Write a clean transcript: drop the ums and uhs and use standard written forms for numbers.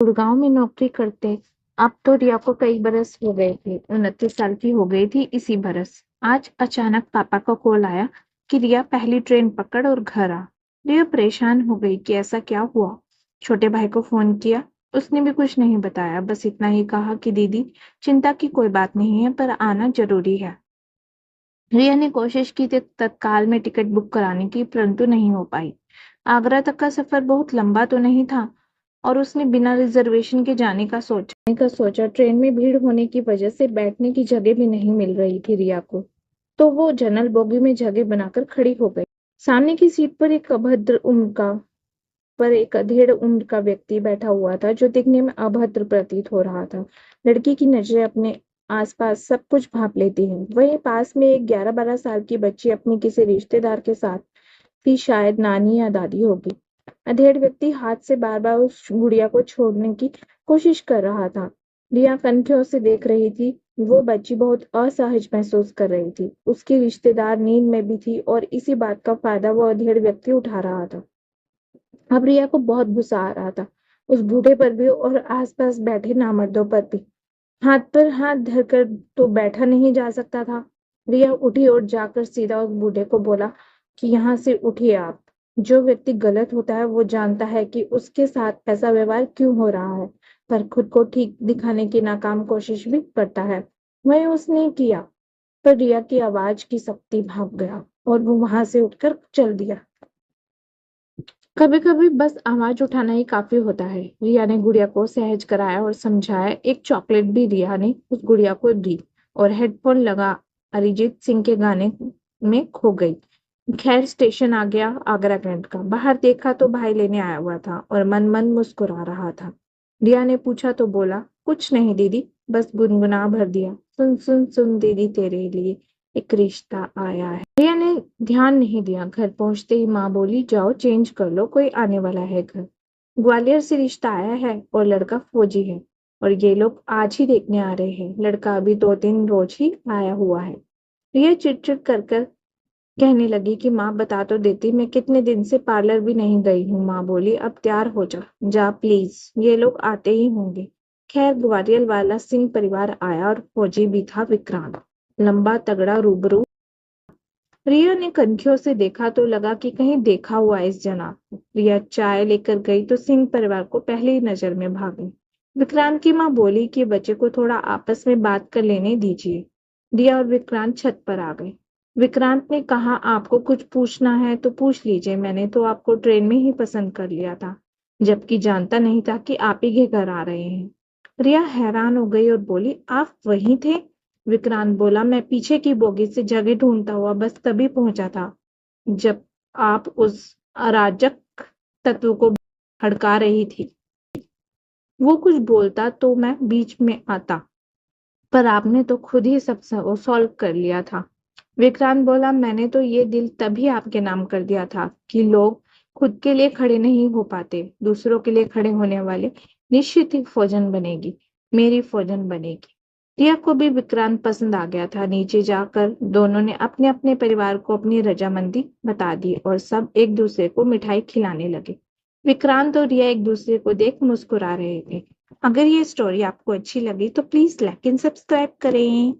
गुड़गांव में नौकरी करते। अब तो रिया को कई बरस हो गए थे, 29 साल की हो गई थी इसी बरस। आज अचानक पापा का कॉल आया कि रिया पहली ट्रेन पकड़ और घर आ। रिया परेशान हो गई कि ऐसा क्या हुआ। छोटे भाई को फोन किया, उसने भी कुछ नहीं बताया, बस इतना ही कहा कि दीदी चिंता की कोई बात नहीं है, पर आना जरूरी है। रिया ने कोशिश की थी तत्काल में टिकट बुक कराने की, परंतु नहीं हो पाई। आगरा तक का सफर बहुत लंबा तो नहीं था और उसने बिना रिजर्वेशन के जाने का सोचा। ट्रेन में भीड़ होने की वजह से बैठने की जगह भी नहीं मिल रही थी रिया को, तो वो जनरल बोगी में जगह बनाकर खड़ी हो गई। सामने की सीट पर एक अधेड़ उम्र का व्यक्ति बैठा हुआ था, जो दिखने में अभद्र प्रतीत हो रहा था। लड़की की नजरें अपने आसपास सब कुछ भांप लेती है। वहीं पास में एक 11-12 साल की बच्ची अपनी किसी रिश्तेदार के साथ थी, शायद नानी या दादी होगी। अधेड़ व्यक्ति हाथ से बार बार उस गुड़िया को छोड़ने की कोशिश कर रहा था। रिया कनखियों से देख रही थी। वो बच्ची बहुत असहज महसूस कर रही थी। उसकी रिश्तेदार नींद में भी थी और इसी बात का फायदा वो अधेड़ व्यक्ति उठा रहा था। अब रिया को बहुत गुस्सा आ रहा था, उस बूढ़े पर भी और आसपास बैठे नामर्दों पर भी। हाथ पर हाथ धरकर तो बैठा नहीं जा सकता था। रिया उठी और जाकर सीधा उस बूढ़े को बोला कि यहाँ से उठिए आप। जो व्यक्ति गलत होता है वो जानता है कि उसके साथ ऐसा व्यवहार क्यों हो रहा है, पर खुद को ठीक दिखाने की नाकाम कोशिश भी करता है। वही उसने किया, पर रिया की आवाज की शक्ति भाग गया और वो वहां से उठकर चल दिया। कभी कभी बस आवाज उठाना ही काफी होता है। रिया ने गुड़िया को सहज कराया और समझाया। एक चॉकलेट भी रिया ने उस गुड़िया को दी और हेडफोन लगा अरिजीत सिंह के गाने में खो गई। खैर स्टेशन आ गया आगरा कैंट का। बाहर देखा तो भाई लेने आया हुआ था और मन मन मुस्कुरा रहा था। रिया ने पूछा तो बोला, कुछ नहीं दीदी, बस गुनगुना भर दिया। सुन सुन सुन दीदी, तेरे लिए एक रिश्ता आया है। रिया ने ध्यान नहीं दिया। घर पहुंचते ही माँ बोली, जाओ चेंज कर लो, कोई आने वाला है घर। ग्वालियर से रिश्ता आया है और लड़का फौजी है और ये लोग आज ही देखने आ रहे हैं। लड़का अभी 2-3 रोज ही आया हुआ है। रिया चिड़चिड़ कर कर कहने लगी कि माँ बता तो देती, मैं कितने दिन से पार्लर भी नहीं गई हूँ। माँ बोली, अब तैयार हो जा, जा प्लीज, ये लोग आते ही होंगे। खैर ग्वालियर वाला सिंह परिवार आया और फौजी भी था, विक्रांत, लंबा तगड़ा रूबरू। रिया ने कनखियों से देखा तो लगा कि कहीं देखा हुआ इस जनाब को। रिया चाय लेकर गई तो सिंह परिवार को पहले ही नजर में भागी। विक्रांत की माँ बोली कि बच्चे को थोड़ा आपस में बात कर लेने दीजिए। रिया और विक्रांत छत पर आ गए। विक्रांत ने कहा, आपको कुछ पूछना है तो पूछ लीजिए, मैंने तो आपको ट्रेन में ही पसंद कर लिया था, जबकि जानता नहीं था कि आप ही के घर आ रहे हैं। रिया हैरान हो गई और बोली, आप वहीं थे? विक्रांत बोला, मैं पीछे की बोगी से जगह ढूंढता हुआ बस तभी पहुंचा था जब आप उस अराजक तत्व को हड़का रही थी। वो कुछ बोलता तो मैं बीच में आता, पर आपने तो खुद ही सब सॉल्व कर लिया था। विक्रांत बोला, मैंने तो ये दिल तभी आपके नाम कर दिया था कि लोग खुद के लिए खड़े नहीं हो पाते, दूसरों के लिए खड़े होने वाले निश्चित ही फौजन बनेगी, मेरी फौजन बनेगी। रिया को भी विक्रांत पसंद आ गया था। नीचे जाकर दोनों ने अपने अपने परिवार को अपनी रजामंदी बता दी और सब एक दूसरे को मिठाई खिलाने लगे। विक्रांत और रिया एक दूसरे को देख मुस्कुरा रहे थे। अगर ये स्टोरी आपको अच्छी लगी तो प्लीज लाइक एंड सब्सक्राइब करें।